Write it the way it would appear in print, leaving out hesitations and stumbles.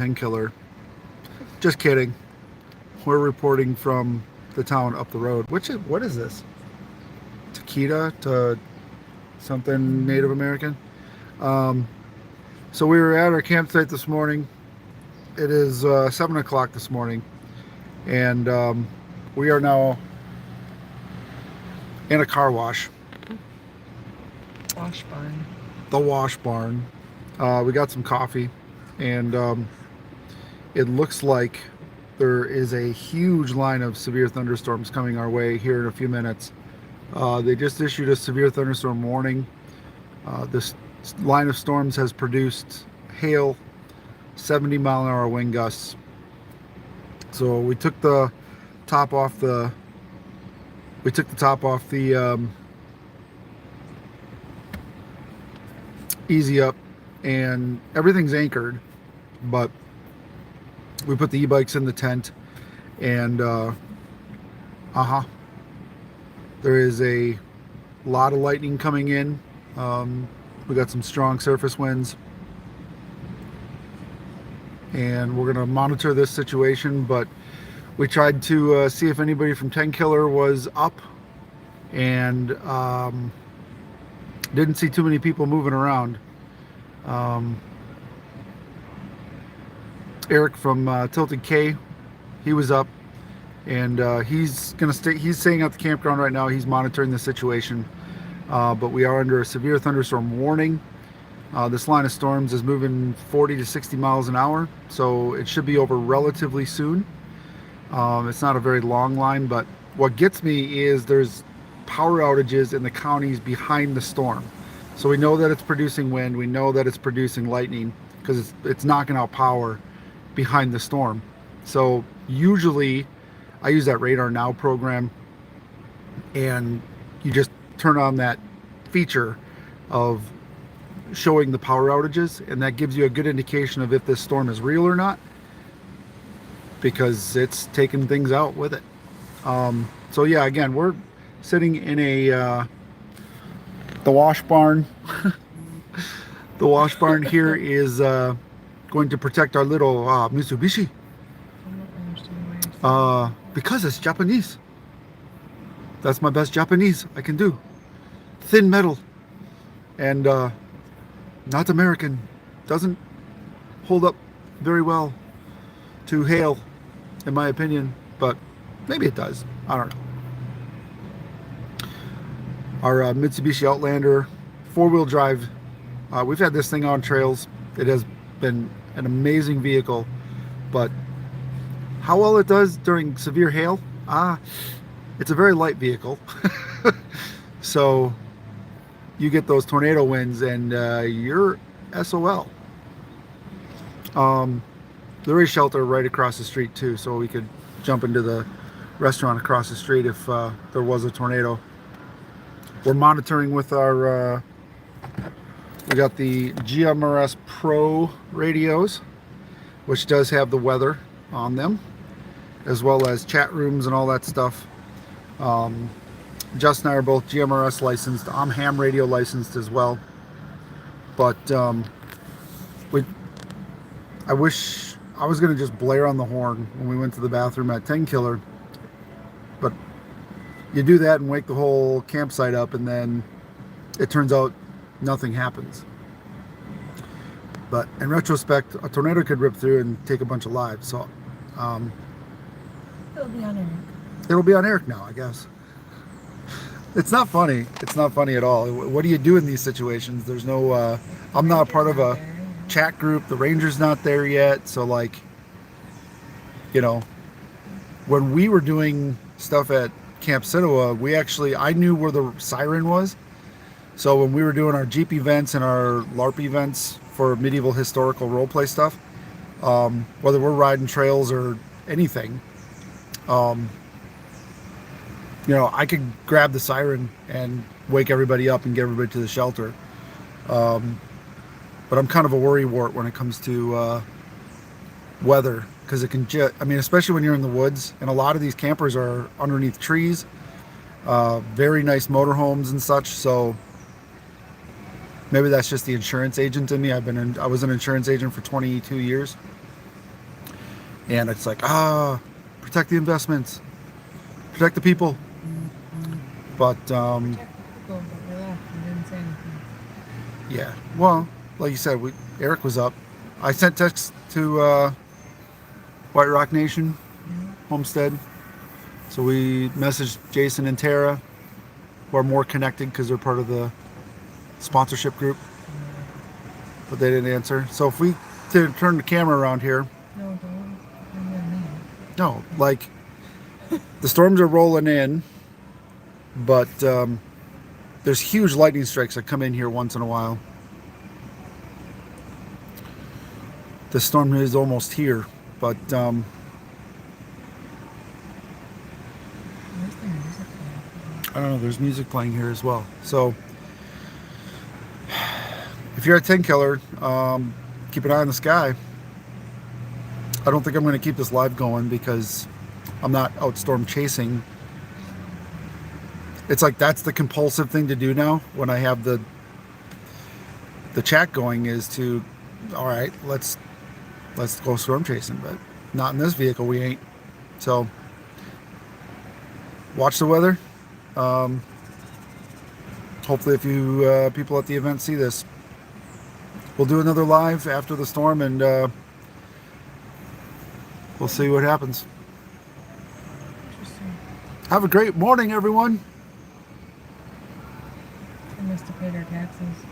Tenkiller. Just kidding. We're reporting from the town up the road. What is this? Taquita to something Native American. Um, so we were at our campsite this morning. It is 7 o'clock this morning, and we are now in a car wash. Wash barn. The wash barn. We got some coffee, and it looks like there is a huge line of severe thunderstorms coming our way here in a few minutes. They just issued a severe thunderstorm warning. This line of storms has produced hail, 70-mile-an-hour wind gusts. So we took the top off the easy up, and everything's anchored, but we put the e-bikes in the tent, and there is a lot of lightning coming in. We got some strong surface winds, and we're going to monitor this situation. But we tried to see if anybody from Tenkiller was up, and didn't see too many people moving around. Eric from Tilted K, he was up, and he's staying at the campground right now. He's monitoring the situation, but we are under a severe thunderstorm warning. This line of storms is moving 40 to 60 miles an hour, so it should be over relatively soon. It's not a very long line, but what gets me is there's power outages in the counties behind the storm. So we know that it's producing wind, we know that it's producing lightning, because it's knocking out power behind the storm. So usually I use that Radar Now program, and you just turn on that feature of showing the power outages, and that gives you a good indication of if this storm is real or not, because it's taking things out with it. So yeah, again, we're sitting in the wash barn. The wash barn here is going to protect our little Mitsubishi, because it's Japanese. That's my best Japanese I can do. Thin metal, and not American. Doesn't hold up very well to hail, in my opinion, but maybe it does. I don't know. Our Mitsubishi Outlander, 4-wheel drive. We've had this thing on trails. It has been an amazing vehicle, but how well it does during severe hail, it's a very light vehicle. So you get those tornado winds, and you're SOL. There is shelter right across the street too, so we could jump into the restaurant across the street if there was a tornado. We're monitoring with our we got the GMRS Pro radios, which does have the weather on them, as well as chat rooms and all that stuff. Justin and I are both GMRS licensed. I'm ham radio licensed as well. But I wish I was going to just blare on the horn when we went to the bathroom at Tenkiller. But you do that and wake the whole campsite up, and then it turns out nothing happens. But in retrospect, a tornado could rip through and take a bunch of lives. So It'll be on Eric. It'll be on Eric now, I guess. It's not funny. It's not funny at all. What do you do in these situations? There's no, I'm not a part of a chat group. The ranger's not there yet. So like, you know, when we were doing stuff at Camp Sitawa, I knew where the siren was. So when we were doing our Jeep events and our LARP events for medieval historical roleplay stuff, whether we're riding trails or anything, you know, I could grab the siren and wake everybody up and get everybody to the shelter. But I'm kind of a worrywart when it comes to weather, because it can I mean, especially when you're in the woods, and a lot of these campers are underneath trees, very nice motorhomes and such. So maybe that's just the insurance agent in me. I was an insurance agent for 22 years. And it's like, protect the investments, protect the people. But Protect the people, but we left and didn't say anything. yeah, well, like you said, Eric was up. I sent texts to White Rock Nation Homestead, so we messaged Jason and Tara, who are more connected because they're part of the sponsorship group, but they didn't answer. So if we turn the camera around here, No, don't. I'm gonna need no, like the storms are rolling in, but there's huge lightning strikes that come in here once in a while. The storm is almost here, but Where's the music playing? I don't know, there's music playing here as well. So if you're a Tenkiller, keep an eye on the sky. I don't think I'm going to keep this live going because I'm not out storm chasing. It's like that's the compulsive thing to do now when I have the chat going, is to, all right, let's go storm chasing, but not in this vehicle, we ain't. So watch the weather. Hopefully a few people at the event see this. We'll do another live after the storm, and we'll see what happens. Interesting. Have a great morning, everyone. They must have paid our taxes.